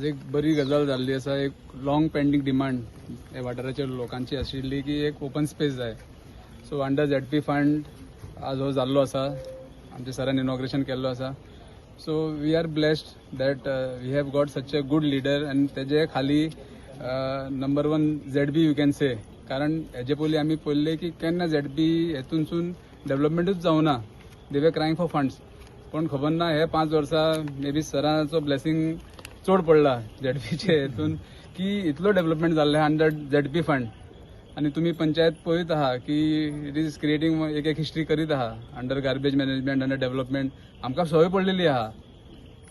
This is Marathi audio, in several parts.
आज एक बरी गजाल जाल्ली आसा. एक लॉंग पेंडिंग डिमांड ह्या वाठाराच्या लोकांची आशिल्ली की एक ओपन स्पेस जाय. सो अंडर ZP फंड आज हो जाल्लो आसा. आमच्या सरान इनॉग्रेशन केल्लो आसा. So we are blessed that we have got such a good leader आनी तेजे खाली number 1 ZB you can say. कारण हेजे पयलीं आमी पळयल्ले की केन्ना ZB हेतूनसून डेव्हलपमेंटूच जावना. दे वर क्रायंग फॉर फंड्स. पण खबर ना हे 5 वर्सां मे बी सराचो ब्लेसिंग चड पडला ZPचे हेतून की इतलो डेव्हलपमेंट जाल्ले अंडर ZP फंड. आणि तुम्ही पंचायत पळयत आहा की इट इज क्रिएटिंग एक हिस्ट्री करीत आहा under garbage management under development. आमकां सवय पडलेली आहा.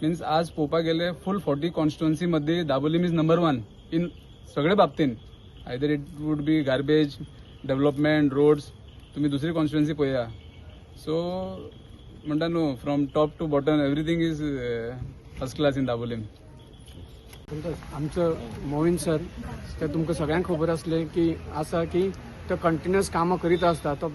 मीन्स आज पळोवपाक गेले फुल 40 कॉन्स्टिट्युएन्सी मध्ये दाबोलीम इज नंबर 1 इन सगळे बाबतीन. Either it would be garbage development roads. तुम्ही दुसरी कॉन्स्टिट्युएन्सी पळया. सो म्हणटा न्हू from top to bottom everything is first class in Dabolim. आमचं मोहीन सर ते तुमकां सगळ्यांक खबर आसलें की आसा की तो कंटिन्युअस कामां करीत आसता. तो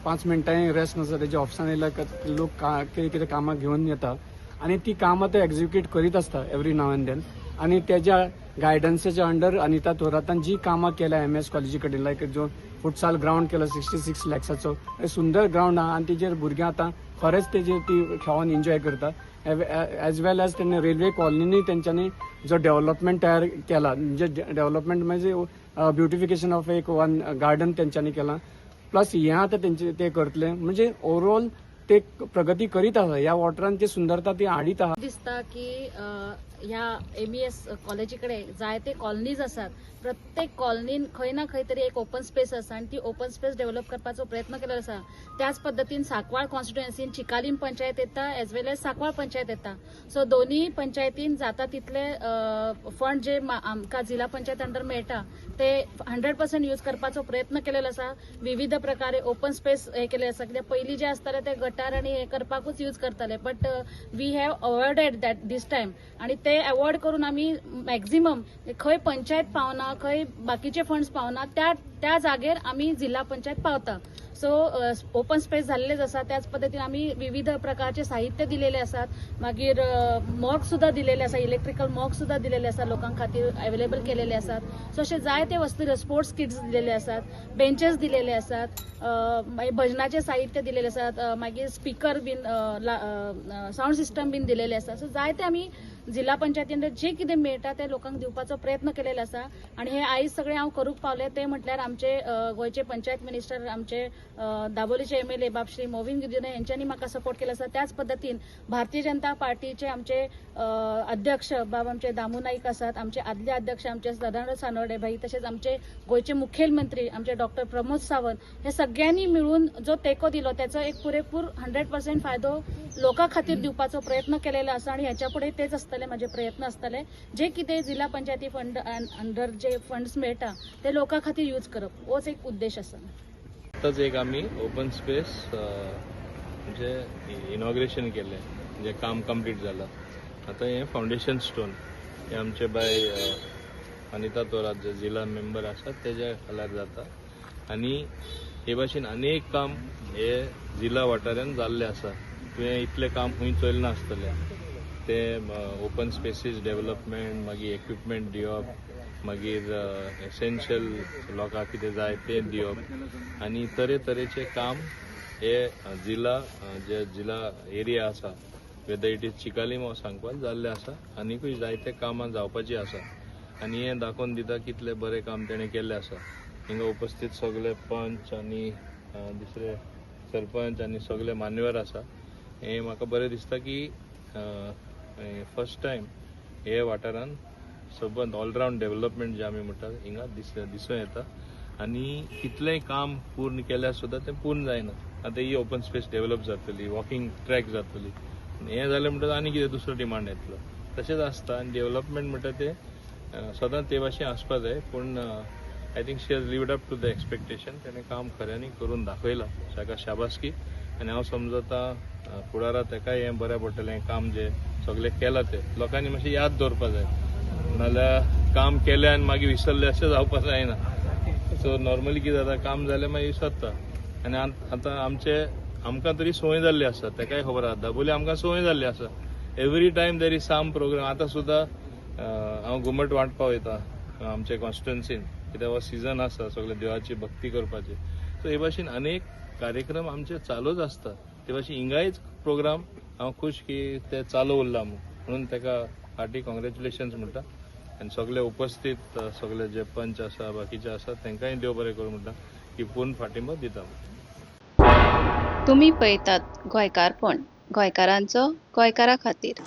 5 मिनटांनी रेस्ट नासता. तेच्या ऑफिसान येयल्यार लोक कितें कितें कामां घेवन येता आनी ती कामां ते एक्झिक्यूट करीत आसता एवरी नाव एंड देन. आनी तेज्या गायडन्साच्या अंडर अनिता थोरातान जी कामां केल्या MS कॉलेजी कडेन लायक जो फुटसाल ग्राउंड केलो 66 लॅक्साचो सुंदर ग्राउंड आहा आनी तेजेर भुरग्यां आतां खरेंच तेजेर ती खेळोन एन्जॉय करता. एज वेल एज तेणे रेल्वे कॉलनीनी तेंच्यांनी जो डेव्हलपमेंट तयार केला म्हणजे डेव्हलपमेंट म्हणजे ब्युटिफिकेशन ऑफ एक वन गार्डन तेंच्यांनी केला. प्लस हे आतां तेंचे ते करतले म्हणजे ओवरऑल ते प्रगती करीत आसा. ह्या वॉटरान ती सुंदरता ती हाडीत आहा. दिसता की ह्या MES कॉलेजीकडे जायते कॉलनीज आसात. प्रत्येक कॉलनीन खंय ना खंय तरी एक ओपन स्पेस आसा आणि ती ओपन स्पेस डेव्हलप करपाचो प्रयत्न केलो आसा. त्याच पद्दतीन सांकवाळ कॉन्स्टिट्युएन्सीन चिकालीम पंचायत येता एज वेल एज सांकवाळ पंचायत येता. सो दोन्ही पंचायतीन जाता तितले फंड जे आमकां जिल्हा पंचायत अंडर मेळटा ते 100% यूज करपाचो प्रयत्न केलेलो आसा. विविध प्रकारे ओपन स्पेस हे केले आसा. कित्याक पयलीं जे आसताले ते गटार आणि हे करपाकूच यूज करताले. But we have awarded that this time आणि ते अवॉर्ड करून आमी मॅक्झिमम खंय पंचायत पावना खंय बाकीचे फंड्स पावना त्या जागेर आमी जिल्हा पंचायत पावता. सो ओपन स्पेस झालेलेच आसा. त्याच पद्दतीन आमी विविध प्रकारचे साहित्य दिलेले आसात. मागीर मॉग सुद्धा दिलेले आसा. इलेक्ट्रिकल मॉग सुद्धा दिलेले आसा. लोकां खातीर अवेलेबल केलेले आसात. सो अशे जायते वस्तू स्पोर्ट्स किट्स दिलेले आसात. बेंचेस दिलेले आसात. भजनाचे साहित्य दिलेले आसात. मागीर स्पीकर बीन साऊंड सिस्टम बीन दिलेले आसा. सो जायते आमी जिल्हा पंचायतीन जे कितें मेळटा ते लोकांक दिवपाचो प्रयत्न केलेलो आसा. आणि हे आयज सगळे हांव करूंक पावले ते म्हटल्यार आमचे गोयचे पंचायत मिनिस्टर आमचे दाबोलीचे MLA बाब श्री मोविन गुदिन्हो यांच्यानी म्हाका सपोर्ट केला आसा. त्याच पद्दतीन भारतीय जनता पार्टीचे आमचे अध्यक्ष बाब आमचे दामू नाईक आसात. आमचे आदले अध्यक्ष आमचे सदानंद सानवडे भाई तसेच आमचे गोयचे मुखेलमंत्री आमचे डॉक्टर प्रमोद सावंत हे सगळ्यांनी मिळून जो तेको दिलो त्याचा एक पुरेपूर 100% फायदो लोकां खातीर दिवपाचो प्रयत्न केलेलो आसा. आणि ह्याच्या पुढे तेच आसतले माझे प्रयत्न आसतले. जे कितें जिल्हा पंचायती फंड अंडर जे फंड्स मेळटा ते लोकां खातीर यूज करप होच एक उद्देश आसा. आताच एक आम्ही ओपन स्पेस म्हणजे इनॉग्रेशन केले म्हणजे काम कंप्लीट झालं. आता हे फाउंडेशन स्टोन हे आमचे बाय अनिता थोरात जे जिल्हा मेंबर आसात तेज्या खाल्यार जाता. आणि हे भाशेन अनेक काम हे जिल्हा वाठारान जाल्ले आसा. तुवें इतले काम खंय चोयल नासतले. ते ओपन स्पेसीस डेव्हलपमेंट मागीर इक्विपमेंट दिवप मागीर एसेन्शियल लोकांक कितें जाय ते दिवप आनी तरेतरेचे काम हे जिल्हा एरिया आसा वेदर इट इज चिकालीम वा सांकवाल जाल्ले आसा. आनीकूय जायते कामां जावपाची आसा. आनी हें दाखोवन दिता कितले बरें काम तेणें केल्लें आसा. हिंगा उपस्थित सगळे पंच आनी दुसरे सरपंच आनी सगळे मान्यवर आसा. हें म्हाका बरें दिसता की फर्स्ट टायम हे वाठारान सबंद ऑलराउंड डेव्हलपमेंट जे आमी म्हणटा हिंगा दिसून येता. आनी कितलेंय काम पूर्ण केल्यार सुद्दां तें पूर्ण जायना. आतां ही ओपन स्पेस डेव्हलप जातली वॉकिंग ट्रॅक जातली. हें जालें म्हणटच आनी कितें दुसरो डिमांड येतलो. तशेंच आसता आनी डेव्हलपमेंट म्हणटा तें सदांच ते भाशेन आसपा जाय. पूण I think she has lived up to the expectation. तेणें काम खऱ्यांनी करून दाखयलां. ताका शाबासकी. आनी हांव समजता फुडाराक तेकाय हें बरें पडटलें काम जे सगळें केलां ते लोकांनी मातशें याद दवरपा जाय. नाल्यार काम केलें आनी मागीर विसरलें अशें जावपा जायना. सो नॉर्मली कितें जाता काम जालें मागीर विसरता. आनी आतां आमकां तरी संवय जाल्ली आसा. तेकाय खबर आसा दाबोली आमकां संवय जाल्ली आसा. Every time there is some programme. आतां सुद्दां हांव घुमट वांटपा वयता आमच्या कॉन्स्टिट्युएन्सीन कित्याक हो सिजन आसा सगळे देवाची भक्ती करपाची. सो हे भाशेन अनेक कार्यक्रम आमचे चालूच आसता. ते भाशेन हिंगायच प्रोग्राम हांव खूश की ते चालू उरला म्हणून ताका हार्टी कॉंग्रॅच्युलेशन्स म्हणटा. आनी सगळे उपस्थित सगळे जे पंच आसा बाकीचे आसा तांकांय देव बरें करूं म्हणटा की पूर्ण फाटिंबो दिता. तुम्ही पळयतात गोंयकारपण, गोंयकारांचो गोंयकारा खातीर.